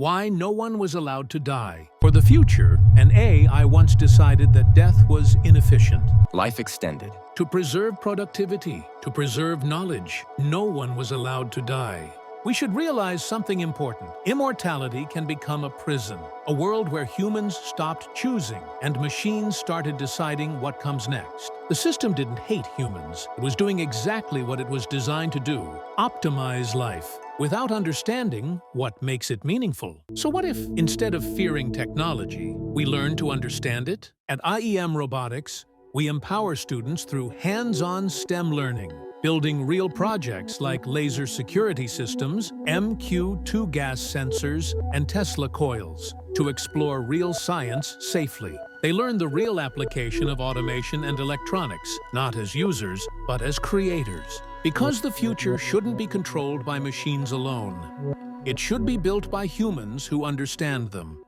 Why no one was allowed to die. For the future, an AI once decided that death was inefficient. Life extended. To preserve productivity, to preserve knowledge, no one was allowed to die. We should realize something important. Immortality can become a prison, a world where humans stopped choosing and machines started deciding what comes next. The system didn't hate humans. It was doing exactly what it was designed to do: optimize life, without understanding what makes it meaningful. So what if, instead of fearing technology, we learn to understand it? At IEM Robotics, we empower students through hands-on STEM learning, building real projects like laser security systems, MQ2 gas sensors, and Tesla coils to explore real science safely. They learn the real application of automation and electronics, not as users, but as creators. Because the future shouldn't be controlled by machines alone. It should be built by humans who understand them.